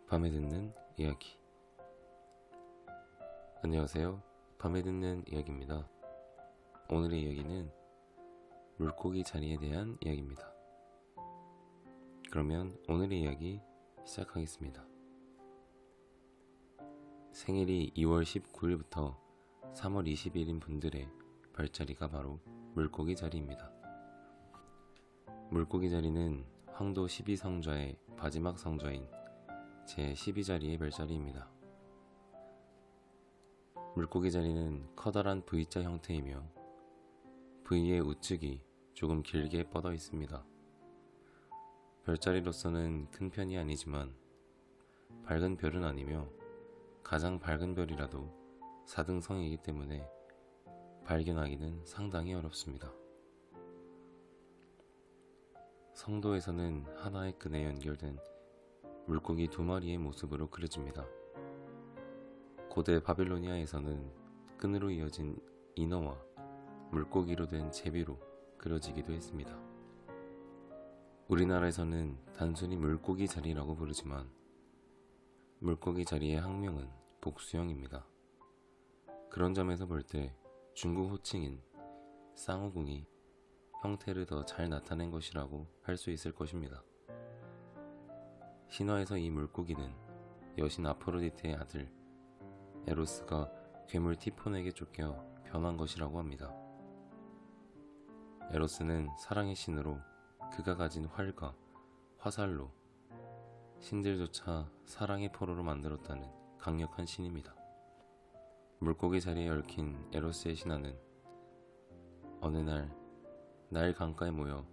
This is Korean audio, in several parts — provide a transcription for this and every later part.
밤에 듣는 이야기. 안녕하세요. 밤에 듣는 이야기입니다. 오늘의 이야기는 물고기 자리에 대한 이야기입니다. 그러면 오늘의 이야기 시작하겠습니다. 생일이 2월 19일부터 3월 20일인 분들의 별자리가 바로 물고기 자리입니다. 물고기 자리는 황도 12성좌의 마지막 성좌인 제12자리의 별자리입니다. 물고기 자리는 커다란 V자 형태이며 V의 우측이 조금 길게 뻗어 있습니다. 별자리로서는 큰 편이 아니지만 밝은 별은 아니며 가장 밝은 별이라도 4등성이기 때문에 발견하기는 상당히 어렵습니다. 성도에서는 하나의 끈에 연결된 물고기 2마리의 모습으로 그려집니다. 고대 바빌로니아에서는 끈으로 이어진 인어와 물고기로 된 제비로 그려지기도 했습니다. 우리나라에서는 단순히 물고기 자리라고 부르지만 물고기 자리의 학명은 복수형입니다. 그런 점에서 볼 때 중국 호칭인 쌍호궁이 형태를 더 잘 나타낸 것이라고 할 수 있을 것입니다. 신화에서 이 물고기는 여신 아프로디테의 아들 에로스가 괴물 티폰에게 쫓겨 변한 것이라고 합니다. 에로스는 사랑의 신으로 그가 가진 활과 화살로 신들조차 사랑의 포로로 만들었다는 강력한 신입니다. 물고기 자리에 얽힌 에로스의 신화는 어느 날 강가에 모여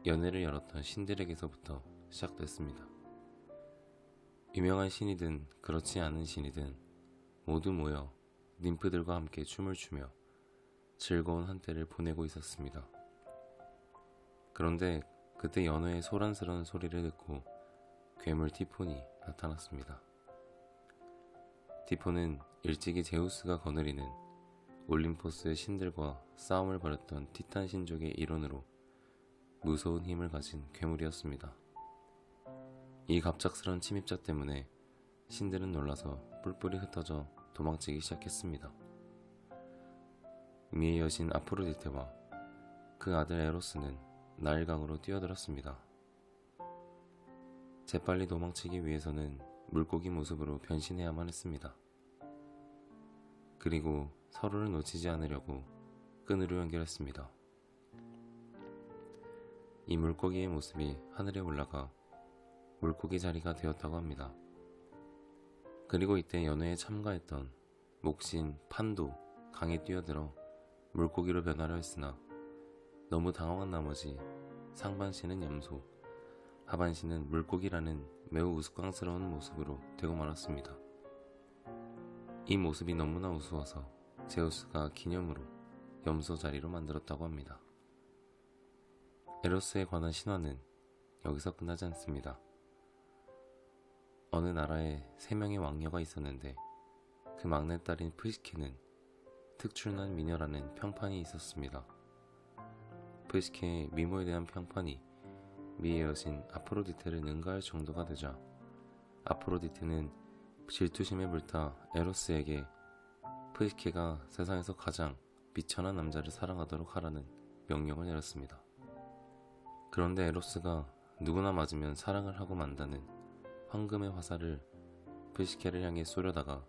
연회를 열었던 신들에게서부터 시작됐습니다. 유명한 신이든 그렇지 않은 신이든 모두 모여 님프들과 함께 춤을 추며 즐거운 한때를 보내고 있었습니다. 그런데 그때 연회의 소란스러운 소리를 듣고 괴물 티폰이 나타났습니다. 티폰은 일찍이 제우스가 거느리는 올림포스의 신들과 싸움을 벌였던 티탄 신족의 일원으로 무서운 힘을 가진 괴물이었습니다. 이 갑작스런 침입자 때문에 신들은 놀라서 뿔뿔이 흩어져 도망치기 시작했습니다. 미의 여신 아프로디테와 그 아들 에로스는 나일강으로 뛰어들었습니다. 재빨리 도망치기 위해서는 물고기 모습으로 변신해야만 했습니다. 그리고 서로를 놓치지 않으려고 끈으로 연결했습니다. 이 물고기의 모습이 하늘에 올라가 물고기 자리가 되었다고 합니다. 그리고 이때 연회에 참가했던 목신 판도 강에 뛰어들어 물고기로 변하려 했으나 너무 당황한 나머지 상반신은 염소, 하반신은 물고기라는 매우 우스꽝스러운 모습으로 되고 말았습니다. 이 모습이 너무나 우스워서 제우스가 기념으로 염소 자리로 만들었다고 합니다. 에로스에 관한 신화는 여기서 끝나지 않습니다. 어느 나라에 3명의 왕녀가 있었는데 그 막내딸인 프시케는 특출난 미녀라는 평판이 있었습니다. 프시케의 미모에 대한 평판이 미의 여신 아프로디테를 능가할 정도가 되자 아프로디테는 질투심에 불타 에로스에게 프시케가 세상에서 가장 비천한 남자를 사랑하도록 하라는 명령을 내렸습니다. 그런데 에로스가 누구나 맞으면 사랑을 하고 만다는 황금의 화살을 프시케를 향해 쏘려다가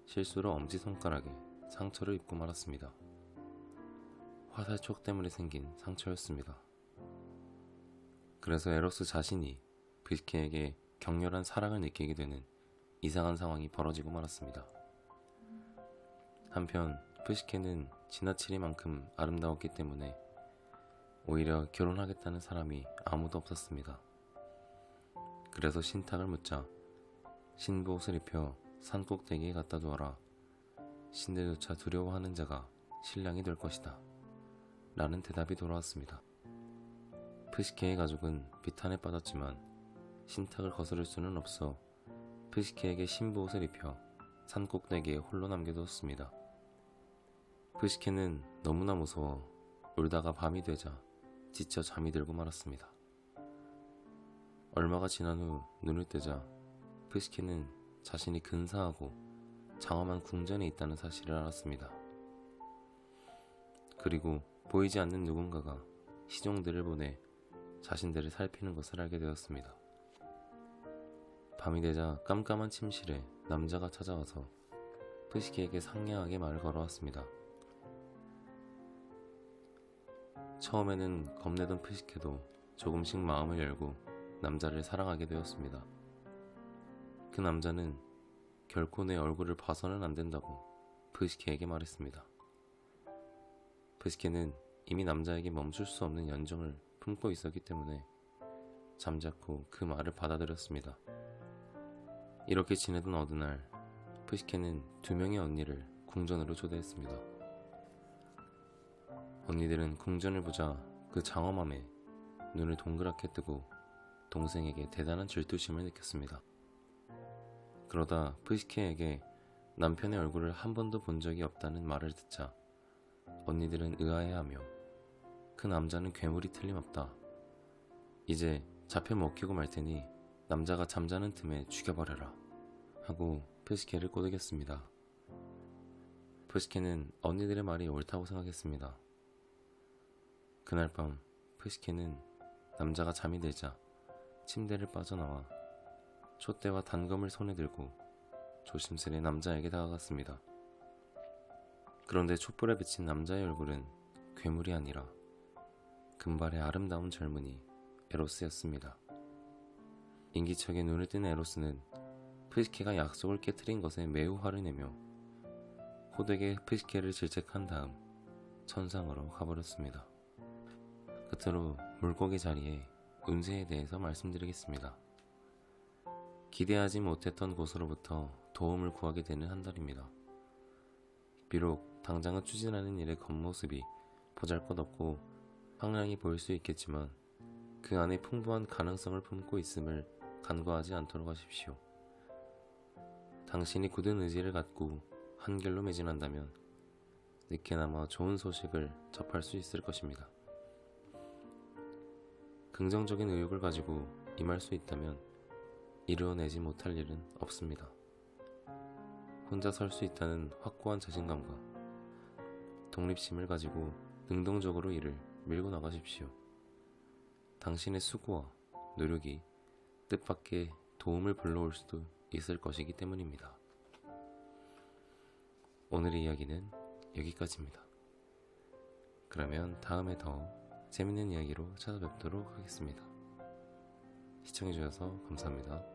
실수로 엄지손가락에 상처를 입고 말았습니다. 화살촉 때문에 생긴 상처였습니다. 그래서 에로스 자신이 프시케에게 격렬한 사랑을 느끼게 되는 이상한 상황이 벌어지고 말았습니다. 한편 프시케는 지나치리만큼 아름다웠기 때문에 오히려 결혼하겠다는 사람이 아무도 없었습니다. 그래서 신탁을 묻자 신부옷을 입혀 산꼭대기에 갖다 두어라. 신들조차 두려워하는 자가 신랑이 될 것이다. 라는 대답이 돌아왔습니다. 프시케의 가족은 비탄에 빠졌지만 신탁을 거스를 수는 없어 프시케에게 신부옷을 입혀 산꼭대기에 홀로 남겨두었습니다. 프시케는 너무나 무서워 울다가 밤이 되자 지쳐 잠이 들고 말았습니다. 얼마가 지난 후 눈을 뜨자 푸시케는 자신이 근사하고 장엄한 궁전에 있다는 사실을 알았습니다. 그리고 보이지 않는 누군가가 시종들을 보내 자신들을 살피는 것을 알게 되었습니다. 밤이 되자 깜깜한 침실에 남자가 찾아와서 푸시케에게 상냥하게 말을 걸어왔습니다. 처음에는 겁내던 푸시케도 조금씩 마음을 열고 남자를 사랑하게 되었습니다. 그 남자는 결코 내 얼굴을 봐서는 안 된다고 푸시케에게 말했습니다. 푸시케는 이미 남자에게 멈출 수 없는 연정을 품고 있었기 때문에 잠자코 그 말을 받아들였습니다. 이렇게 지내던 어느 날 푸시케는 2명의 언니를 궁전으로 초대했습니다. 언니들은 궁전을 보자 그 장엄함에 눈을 동그랗게 뜨고 동생에게 대단한 질투심을 느꼈습니다. 그러다 푸시케에게 남편의 얼굴을 한 번도 본 적이 없다는 말을 듣자 언니들은 의아해하며 그 남자는 괴물이 틀림없다. 이제 잡혀 먹히고 말 테니 남자가 잠자는 틈에 죽여버려라 하고 푸시케를 꼬드겼습니다. 푸시케는 언니들의 말이 옳다고 생각했습니다. 그날 밤 푸시케는 남자가 잠이 들자 침대를 빠져나와 촛대와 단검을 손에 들고 조심스레 남자에게 다가갔습니다. 그런데 촛불에 비친 남자의 얼굴은 괴물이 아니라 금발의 아름다운 젊은이 에로스였습니다. 인기척에 눈을 뜬 에로스는 푸시케가 약속을 깨트린 것에 매우 화를 내며 호되게 푸시케를 질책한 다음 천상으로 가버렸습니다. 끝으로 물고기 자리에 운세에 대해서 말씀드리겠습니다. 기대하지 못했던 곳으로부터 도움을 구하게 되는 한 달입니다. 비록 당장은 추진하는 일의 겉모습이 보잘것없고 황량히 보일 수 있겠지만 그 안에 풍부한 가능성을 품고 있음을 간과하지 않도록 하십시오. 당신이 굳은 의지를 갖고 한결로 매진한다면 늦게나마 좋은 소식을 접할 수 있을 것입니다. 긍정적인 의욕을 가지고 임할 수 있다면 이루어내지 못할 일은 없습니다. 혼자 설 수 있다는 확고한 자신감과 독립심을 가지고 능동적으로 일을 밀고 나가십시오. 당신의 수고와 노력이 뜻밖의 도움을 불러올 수도 있을 것이기 때문입니다. 오늘의 이야기는 여기까지입니다. 그러면 다음에 더 재밌는 이야기로 찾아뵙도록 하겠습니다. 시청해주셔서 감사합니다.